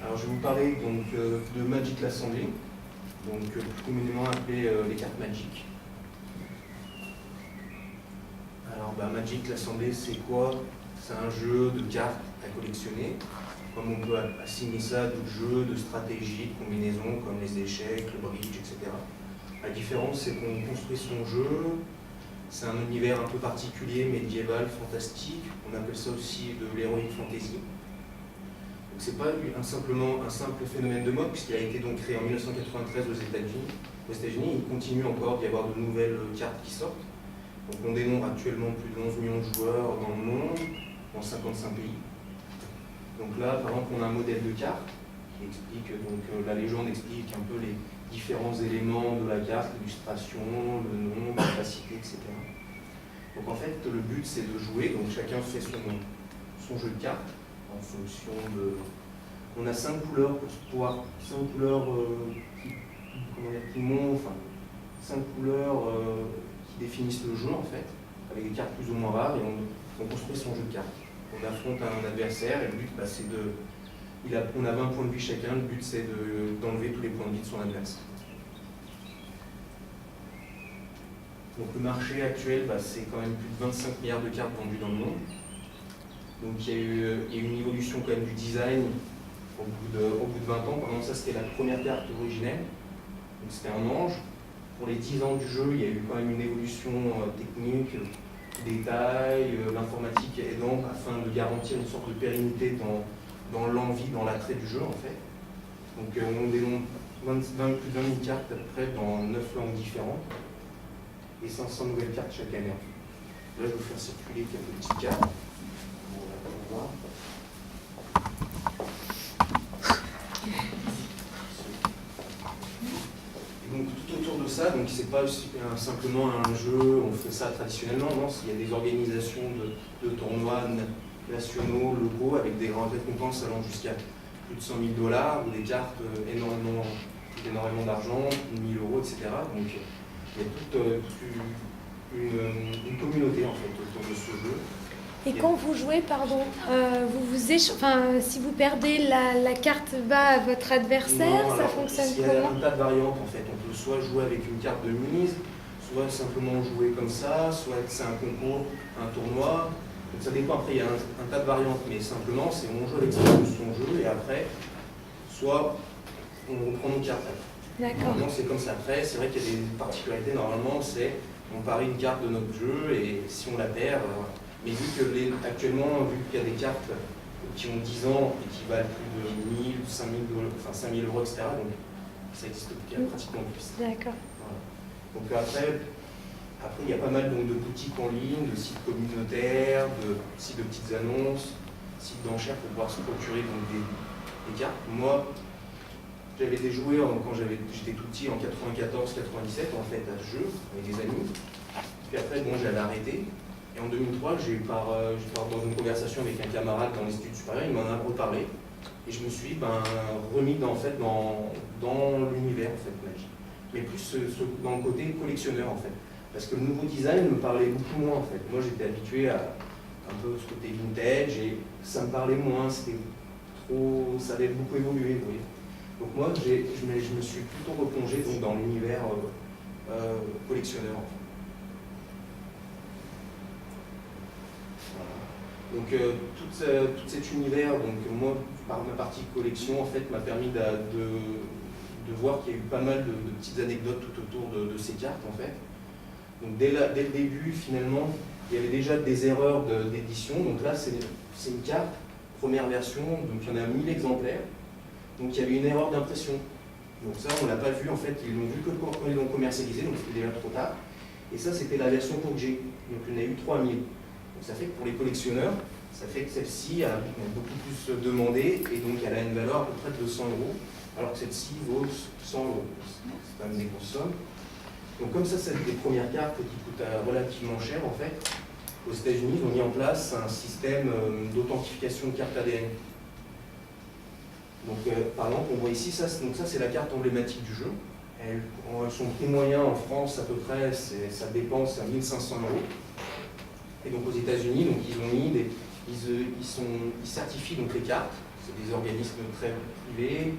Alors je vais vous parler donc, de Magic l'Assemblée, donc plus communément appelé les cartes Magic. Alors Magic l'Assemblée, c'est quoi? C'est un jeu de cartes à collectionner, comme on peut assigner ça à d'autres jeux de stratégie, de combinaison, comme les échecs, le bridge, etc. La différence, c'est qu'on construit son jeu. C'est un univers un peu particulier, médiéval, fantastique. On appelle ça aussi de l'heroic fantasy. Donc c'est pas simplement un simple phénomène de mode, puisqu'il a été donc créé en 1993 aux États-Unis. Aux États-Unis, il continue encore d'y avoir de nouvelles cartes qui sortent. Donc on dénombre actuellement plus de 11 millions de joueurs dans le monde, dans 55 pays. Donc là, par exemple, on a un modèle de carte qui explique, donc la légende explique un peu les différents éléments de la carte, l'illustration, le nom, l'opacité, etc. Donc en fait, le but c'est de jouer, donc chacun fait son jeu de cartes en fonction de... On a 5 couleurs pour pouvoir, 5 couleurs qui montent, enfin 5 couleurs qui définissent le jeu en fait, avec des cartes plus ou moins rares, et on construit son jeu de cartes. On affronte un adversaire et le but c'est de... On a 20 points de vie chacun, le but c'est d'enlever tous les points de vie de son adversaire. Donc le marché actuel, c'est quand même plus de 25 milliards de cartes vendues dans le monde. Donc il y a eu une évolution quand même du design au bout de 20 ans. Par exemple, ça c'était la première carte originelle, donc c'était un ange. Pour les 10 ans du jeu, il y a eu quand même une évolution technique, détail, l'informatique aidant afin de garantir une sorte de pérennité dans l'envie, dans l'attrait du jeu en fait. Donc on dénombre plus de 20 000 cartes à peu près dans 9 langues différentes et 500 nouvelles cartes chaque année. Là je vais vous faire circuler quelques petites cartes. On va voir. Et donc tout autour de ça, donc c'est pas simplement un jeu, on fait ça traditionnellement, non, il y a des organisations de tournois nationaux, locaux, avec des grandes récompenses allant jusqu'à plus de 100 000 $, ou des cartes énormément d'argent, 1 000 €, etc. Donc il y a toute une communauté en fait autour de ce jeu. Et quand vous jouez, pardon, si vous perdez, la carte va à votre adversaire, non, ça fonctionne comment? Il y a un tas de variantes en fait. On peut soit jouer avec une carte de mise, soit simplement jouer comme ça, soit c'est un concours, un tournoi. Donc ça dépend, après il y a un tas de variantes, mais simplement c'est on joue avec son jeu et après, soit on reprend nos cartes. D'accord. Normalement c'est comme ça. Après, c'est vrai qu'il y a des particularités, normalement c'est on parie une carte de notre jeu et si on la perd, mais vu que actuellement, vu qu'il y a des cartes qui ont 10 ans et qui valent plus de 1000, 5000 €, etc., donc ça existe pratiquement plus. D'accord. Voilà. Donc après, il y a pas mal donc, de boutiques en ligne, de sites communautaires, de sites de petites annonces, sites d'enchères pour pouvoir se procurer donc, des cartes. Moi, j'avais des joueurs quand j'étais tout petit, en 94-97, en fait, à ce jeu, avec des amis. Puis après, j'avais arrêté. Et en 2003, j'ai dans une conversation avec un camarade dans les études supérieures, il m'en a reparlé. Et je me suis remis dans l'univers en fait, Magic. Mais plus dans le côté collectionneur en fait. Parce que le nouveau design me parlait beaucoup moins en fait. Moi j'étais habitué à un peu ce côté vintage et ça me parlait moins, ça avait beaucoup évolué, vous voyez. Donc moi je me suis plutôt replongé dans l'univers collectionneur en fait. Donc tout cet univers, donc moi par ma partie collection en fait m'a permis de voir qu'il y a eu pas mal de petites anecdotes tout autour de ces cartes en fait. Donc dès le début finalement il y avait déjà des erreurs d'édition, donc là c'est une carte, première version, donc il y en a 1000 exemplaires, donc il y avait une erreur d'impression. Donc ça on ne l'a pas vu en fait, ils l'ont vu que quand ils l'ont commercialisé, donc c'était déjà trop tard. Et ça c'était la version pour G, donc il y en a eu 3000. Donc ça fait que pour les collectionneurs, ça fait que celle-ci a beaucoup plus demandé et donc elle a une valeur à peu près de 200 €, alors que celle-ci vaut 100 €. C'est quand même des grosses sommes. Donc comme ça, c'est des premières cartes qui coûtent relativement cher en fait. Aux États-Unis, ils ont mis en place un système d'authentification de cartes ADN. Donc par exemple, on voit ici, ça c'est la carte emblématique du jeu. Son prix moyen en France à peu près, ça dépense à 1 500 €. Et donc aux États-Unis, donc ils ont mis ils certifient donc les cartes. c'est des organismes très privés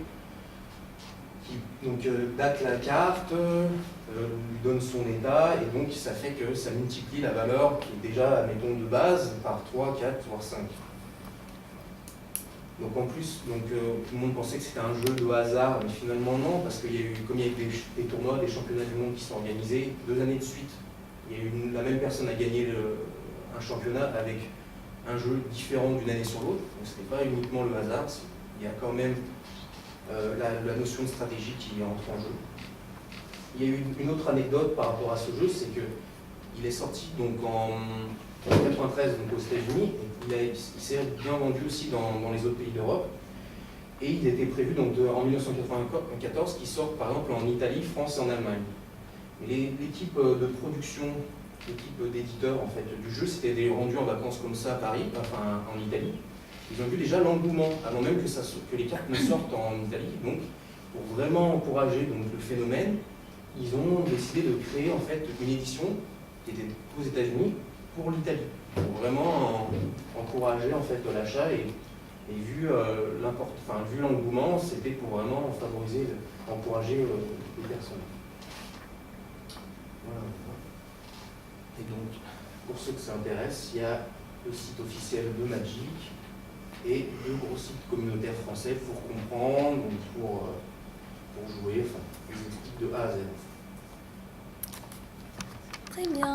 qui donc, datent la carte, lui donnent son état, et donc ça fait que ça multiplie la valeur qui est déjà, admettons, de base par 3, 4, voire 5. Donc en plus, tout le monde pensait que c'était un jeu de hasard, mais finalement non, parce qu'il y a eu, comme il y a eu des tournois, des championnats du monde qui sont organisés 2 années de suite, il y a eu la même personne a gagné un championnat avec un jeu différent d'une année sur l'autre, donc ce n'est pas uniquement le hasard, il y a quand même la notion de stratégie qui entre en jeu. Il y a eu une autre anecdote par rapport à ce jeu, c'est qu'il est sorti donc en 1993 aux États-Unis, il s'est bien vendu aussi dans les autres pays d'Europe, et il était prévu donc en 1994 qu'il sorte par exemple en Italie, France et en Allemagne. Mais l'équipe de production, l'équipe d'éditeurs en fait, du jeu s'était rendu en vacances comme ça à Paris, enfin en Italie. Ils ont vu déjà l'engouement, avant même que les cartes ne sortent en Italie. Donc, pour vraiment encourager donc, le phénomène, ils ont décidé de créer en fait une édition qui était aux États-Unis pour l'Italie, pour vraiment encourager en fait l'achat et vu l'engouement, c'était pour vraiment favoriser, encourager les personnes. Voilà. Et donc, pour ceux que ça intéresse, il y a le site officiel de Magic et de gros sites communautaires français pour comprendre, pour jouer, enfin, ils expliquent de A à Z. Très bien.